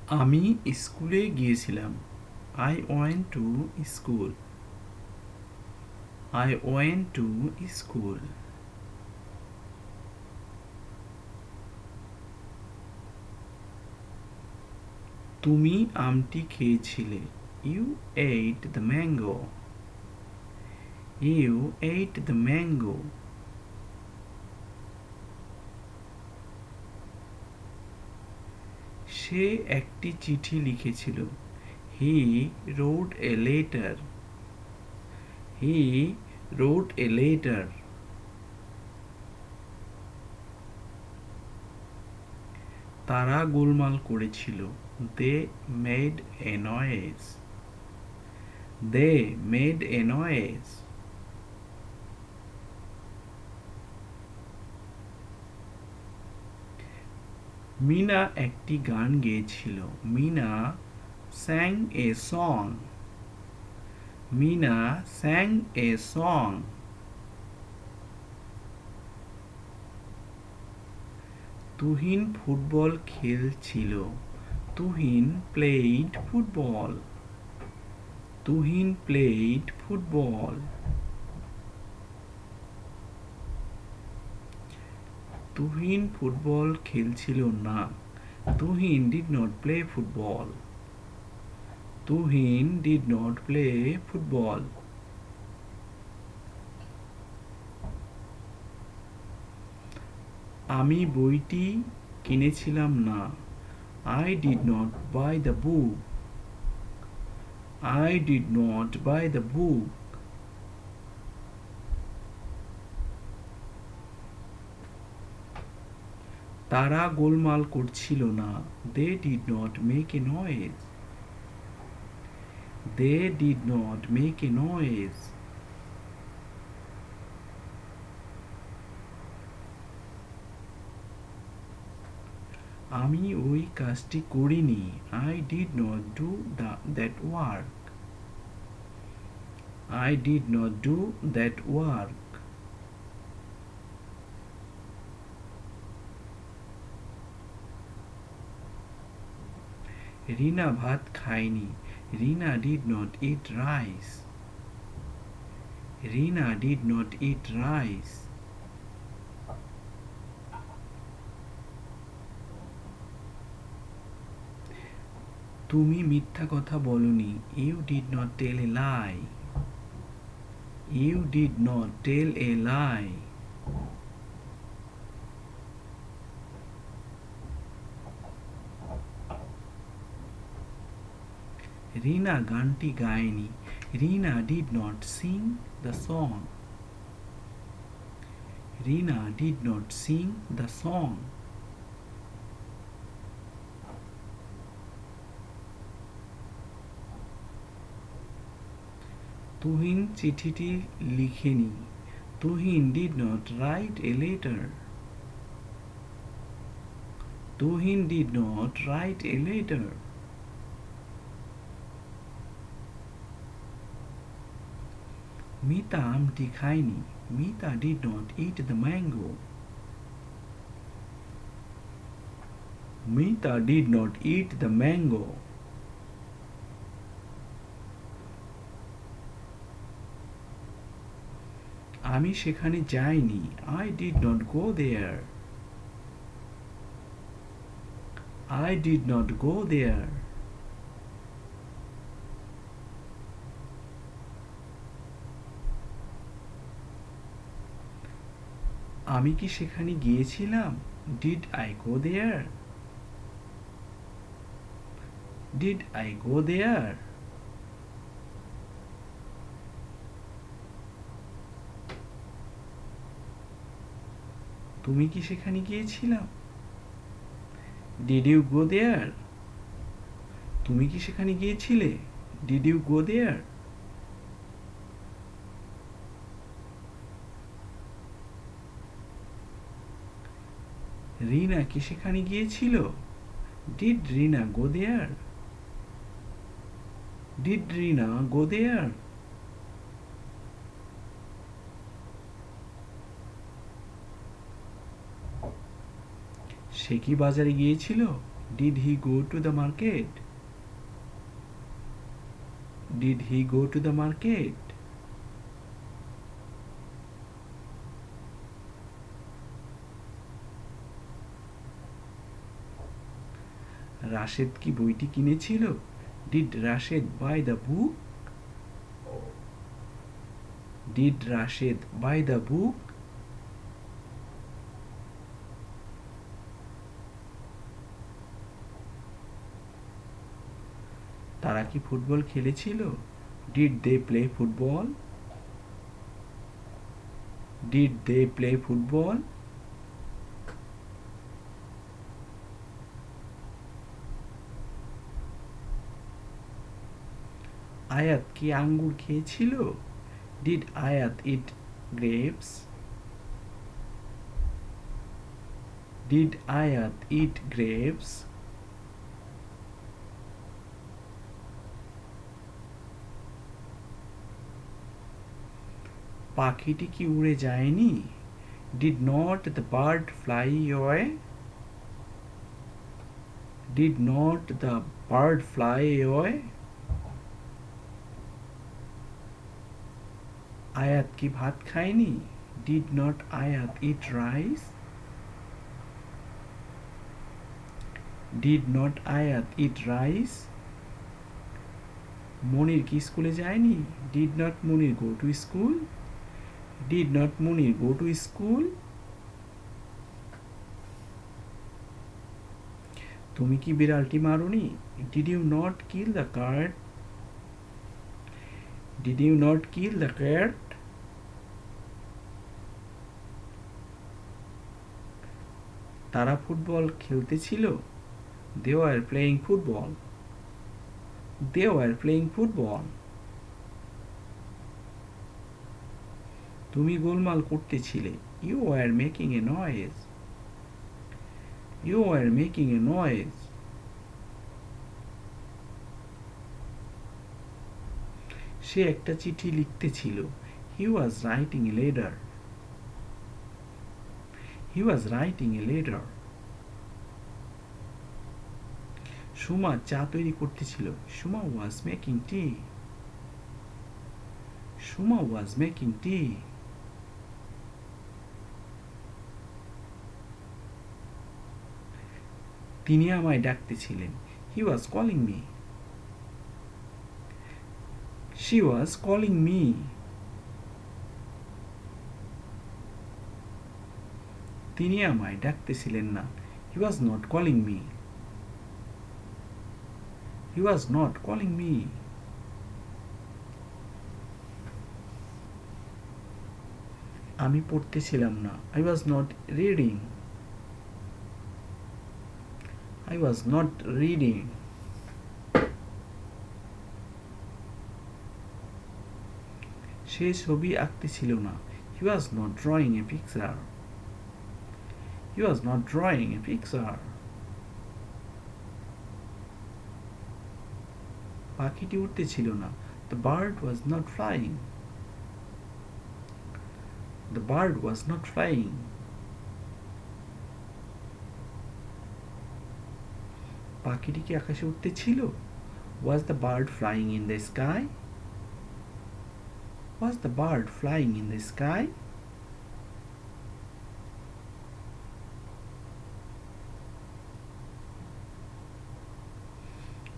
আমি স্কুলে গিয়েছিলাম। I went to school. I went to school. তুমি আমটি খেয়েছিলে। You ate the mango. You ate the mango. সে একটি চিঠি লিখেছিল। He wrote a letter. He wrote a letter. তারা গোলমাল করেছিল। They made a noise. They made a noise. Mina একটি গান গেয়েছিল। মিনা sang a song. Mina sang a song. Tuhin football খেলছিল। Tuhin played football. Tuhin played football. Tuhin football খেলছিল না। Tuhin did not play football. Tuhin did not play football. আমি বইটি কিনেছিলাম না। I did not buy the book. I did not buy the book. তারা গোলমাল করছিল না। They did not make a noise. They did not make a noise. আমি ওই কাজটি করিনি। I did not do that work. I did not do that work. রিনা ভাত খায়নি। Rina did not eat rice. Rina did not eat rice. তুমি মিথ্যা কথা বলনি। You did not tell a lie. You did not tell a lie. রিনা গানটি গায়নি। Rina did not sing the song. Rina did not sing the song. Tuhin চিঠিটি লিখেনি। Tuhin did not write a letter. Tuhin did not write a letter. Mita আমটি খায়নি। Mita did not eat the mango. Mita did not eat the mango. আমি সেখানে যাইনি। I did not go there. I did not go there. আমি কি সেখানে গিয়েছিলাম? Did I go there? Did I go there? তুমি কি সেখানে গিয়েছিলাম? Did you go there? তুমি কি সেখানে গিয়েছিলে? Did you go there? রিনা কি সেখানে গিয়েছিল? Did Rina go there? Did Rina go there? সে কি বাজারে গিয়েছিল? Did he go to the market? Did he go to the market? Rashed কি বইটি কিনেছিল? Did Rashid buy the book? Did Rashid buy the book? তারা কি ফুটবল খেলেছিল? Did they play football? Did they play football? আয়াত কি আঙ্গুর খেয়েছিল? Did Ayat eat grapes? Did Ayat eat grapes? পাখিটি কি উড়ে যায়নি? Did not the bird fly away? Did not the bird fly away? আয়াত কি ভাত খায়নি? Did not Ayat eat rice? Did not Ayat eat rice? মনির কি স্কুলে যায়নি? Did not Munir go to school? Did not Munir go to school? তুমি কি বিড়ালটি মারোনি? Did you not kill the cat? Did you not kill the cat? তারা football খেলতেছিল? They were playing football. They were playing football. তুমি গোলমাল করতেছিলে? You were making a noise. You were making a noise. সে একটা চিঠি লিখতেছিল. He was writing a letter. He was writing a letter. Suma চা তৈরি করতেছিল. Shuma was making tea. Shuma was making tea. তিনি আমায় ডাকতেছিলেন. He was calling me. She was calling me. তিনি আমায় ডাকতেছিলেন না. He was not calling me. He was not calling me. আমি পড়তেছিলাম না. I was not reading. I was not reading. সে ছবি আঁকতেছিল না. He was not drawing a picture. He was not drawing a picture. পাখিটি উড়তেছিল না. The bird was not flying. The bird was not flying. পাখিটি কি আকাশে উড়তেছিল? Was the bird flying in the sky? Was the bird flying in the sky?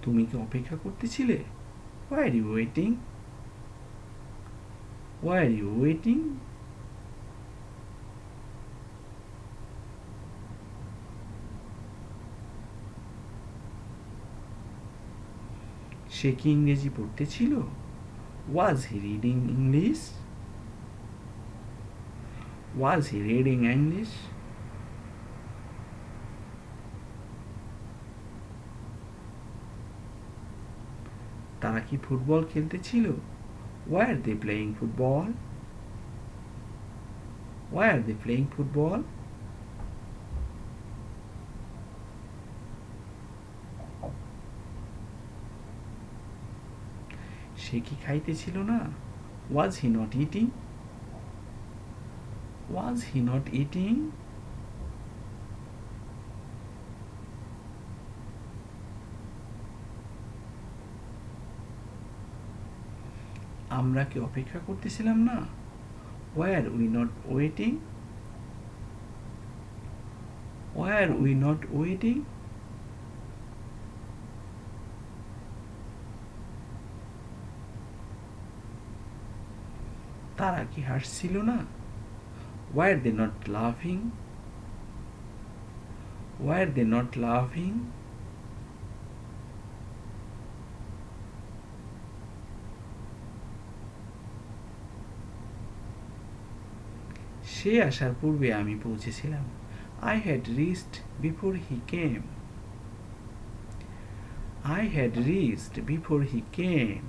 তুমি কি অপেক্ষা করতেছিলে? Why are you waiting? Why are you waiting? সে কি ইংরেজি পড়তেছিল? Was he reading English? Was he reading English? তারা কি football খেলতেছিল? Why are they playing football? Why are they playing football? সে কি খাইতেছিল না? Was he not eating? Was he not eating? আমরা কি অপেক্ষা করতেছিলাম না? Were we not waiting? Were we not waiting? তারা কি হাসছিল না? Were they not laughing? Were they not laughing? সে আসার পূর্বে আমি পৌঁছেছিলাম। I had reached before he came. I had reached before he came.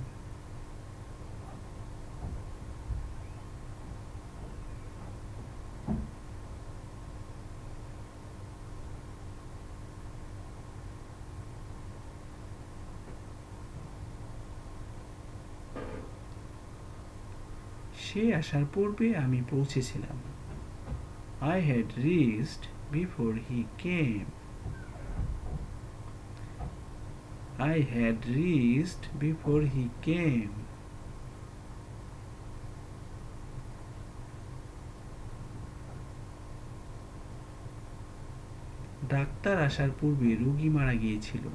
সে আসার পূর্বে আমি পৌঁছেছিলাম। I had reached before he came. I had reached before he came. Doctor আসার পূর্বে রোগী মারা গিয়েছিল।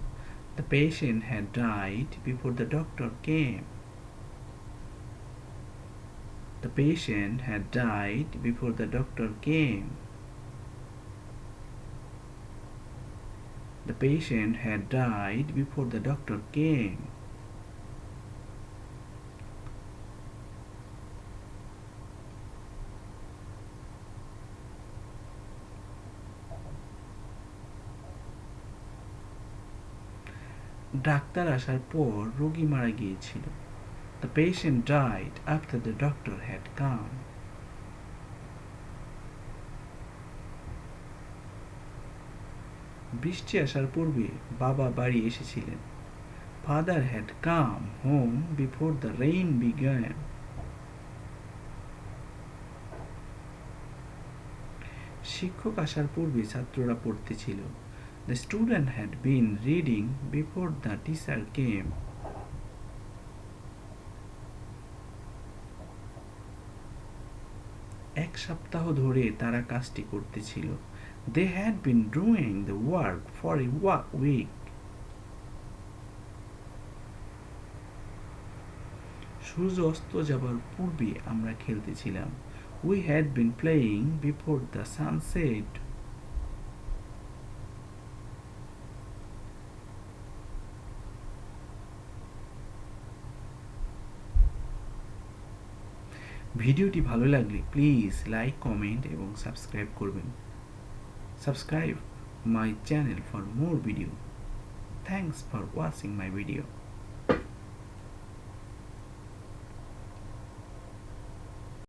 The patient had died before the doctor came. The patient had died before the doctor came. The patient had died before the doctor came. Doctor আসার পর রোগী মারা গিয়েছিল। The patient died after the doctor had come. বৃষ্টি আসার পূর্বে বাবা বাড়ি এসেছিলেন। Father had come home before the rain began. শিক্ষক আসার পূর্বে ছাত্ররা পড়তেছিল। The student had been reading before the teacher came. এক সপ্তাহ ধরে তারা কাজটি করতেছিল। They had been doing the work for a week. সূর্য অস্ত যাবার পূর্বে আমরা খেলতেছিলাম। We had been playing before the sunset. ভিডিওটি ভালো লাগলে প্লিজ লাইক, কমেন্ট এবং সাবস্ক্রাইব করবেন। Subscribe my channel for more video. Thanks for watching my video.